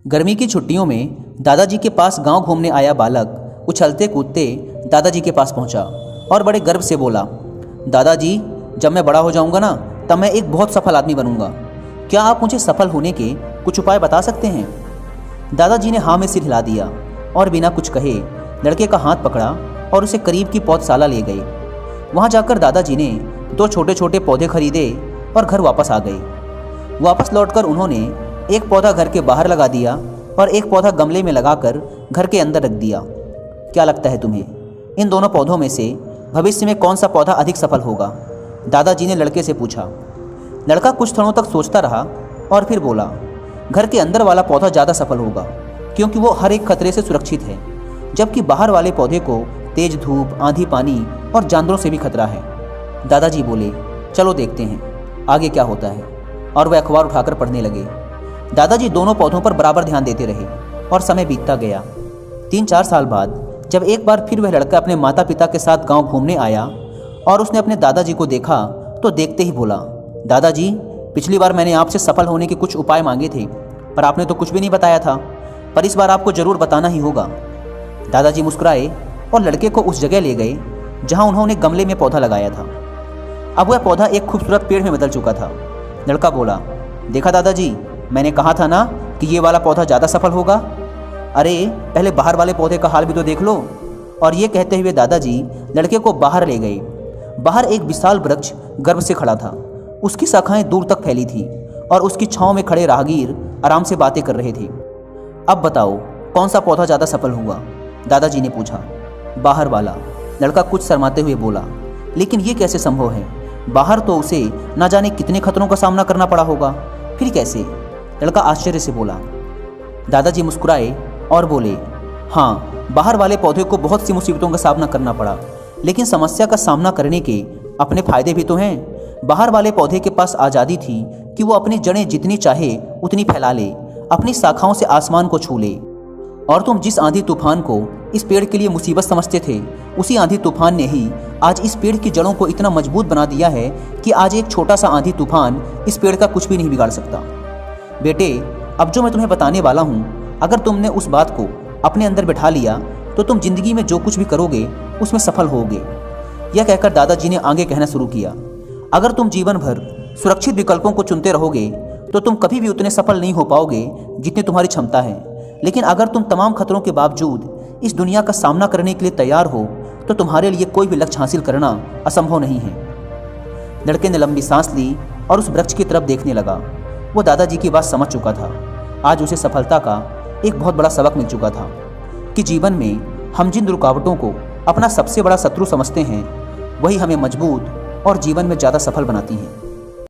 गर्मी की छुट्टियों में दादाजी के पास गांव घूमने आया बालक उछलते कूदते दादाजी के पास पहुंचा और बड़े गर्व से बोला, दादाजी, जब मैं बड़ा हो जाऊंगा ना, तब मैं एक बहुत सफल आदमी बनूंगा। क्या आप मुझे सफल होने के कुछ उपाय बता सकते हैं? दादाजी ने हाँ में सिर हिला दिया और बिना कुछ कहे लड़के का हाथ पकड़ा और उसे करीब की पौधशाला ले गए। वहाँ जाकर दादाजी ने 2 छोटे छोटे पौधे खरीदे और घर वापस आ गए। वापस लौटकर उन्होंने एक पौधा घर के बाहर लगा दिया और एक पौधा गमले में लगाकर घर के अंदर रख दिया। क्या लगता है तुम्हें, इन दोनों पौधों में से भविष्य में कौन सा पौधा अधिक सफल होगा? दादाजी ने लड़के से पूछा। लड़का कुछ क्षणों तक सोचता रहा और फिर बोला, घर के अंदर वाला पौधा ज़्यादा सफल होगा, क्योंकि वो हर एक खतरे से सुरक्षित है, जबकि बाहर वाले पौधे को तेज धूप, आंधी, पानी और जानवरों से भी खतरा है। दादाजी बोले, चलो देखते हैं आगे क्या होता है, और वह अखबार उठाकर पढ़ने लगे। दादाजी दोनों पौधों पर बराबर ध्यान देते रहे और समय बीतता गया। 3-4 साल बाद जब एक बार फिर वह लड़का अपने माता पिता के साथ गांव घूमने आया और उसने अपने दादाजी को देखा तो देखते ही बोला, दादाजी, पिछली बार मैंने आपसे सफल होने के कुछ उपाय मांगे थे, पर आपने तो कुछ भी नहीं बताया था, पर इस बार आपको जरूर बताना ही होगा। दादाजी मुस्कुराए और लड़के को उस जगह ले गए जहाँ उन्होंने गमले में पौधा लगाया था। अब वह पौधा एक खूबसूरत पेड़ में बदल चुका था। लड़का बोला, देखा दादाजी, मैंने कहा था ना कि ये वाला पौधा ज़्यादा सफल होगा। अरे पहले बाहर वाले पौधे का हाल भी तो देख लो। और ये कहते हुए दादाजी लड़के को बाहर ले गए। बाहर एक विशाल वृक्ष गर्व से खड़ा था। उसकी शाखाएं दूर तक फैली थी और उसकी छांव में खड़े राहगीर आराम से बातें कर रहे थे। अब बताओ कौन सा पौधा ज़्यादा सफल हुआ? दादाजी ने पूछा। बाहर वाला, लड़का कुछ शर्माते हुए बोला। लेकिन ये कैसे संभव है? बाहर तो उसे न जाने कितने खतरों का सामना करना पड़ा होगा, फिर कैसे? लड़का आश्चर्य से बोला। दादाजी मुस्कुराए और बोले, हाँ, बाहर वाले पौधे को बहुत सी मुसीबतों का सामना करना पड़ा, लेकिन समस्या का सामना करने के अपने फायदे भी तो हैं। बाहर वाले पौधे के पास आज़ादी थी कि वो अपनी जड़ें जितनी चाहे उतनी फैला ले, अपनी शाखाओं से आसमान को छू ले। और तुम जिस आंधी तूफान को इस पेड़ के लिए मुसीबत समझते थे, उसी आंधी तूफान ने ही आज इस पेड़ की जड़ों को इतना मजबूत बना दिया है कि आज एक छोटा सा आंधी तूफान इस पेड़ का कुछ भी नहीं बिगाड़ सकता। बेटे, अब जो मैं तुम्हें बताने वाला हूँ, अगर तुमने उस बात को अपने अंदर बिठा लिया तो तुम जिंदगी में जो कुछ भी करोगे उसमें सफल होगे। यह कहकर दादाजी ने आगे कहना शुरू किया, अगर तुम जीवन भर सुरक्षित विकल्पों को चुनते रहोगे तो तुम कभी भी उतने सफल नहीं हो पाओगे जितनी तुम्हारी क्षमता है। लेकिन अगर तुम तमाम खतरों के बावजूद इस दुनिया का सामना करने के लिए तैयार हो तो तुम्हारे लिए कोई भी लक्ष्य हासिल करना असंभव नहीं है। लड़के ने लंबी सांस ली और उस वृक्ष की तरफ देखने लगा। वो दादाजी की बात समझ चुका था। आज उसे सफलता का एक बहुत बड़ा सबक मिल चुका था कि जीवन में हम जिन रुकावटों को अपना सबसे बड़ा शत्रु समझते हैं, वही हमें मजबूत और जीवन में ज़्यादा सफल बनाती हैं।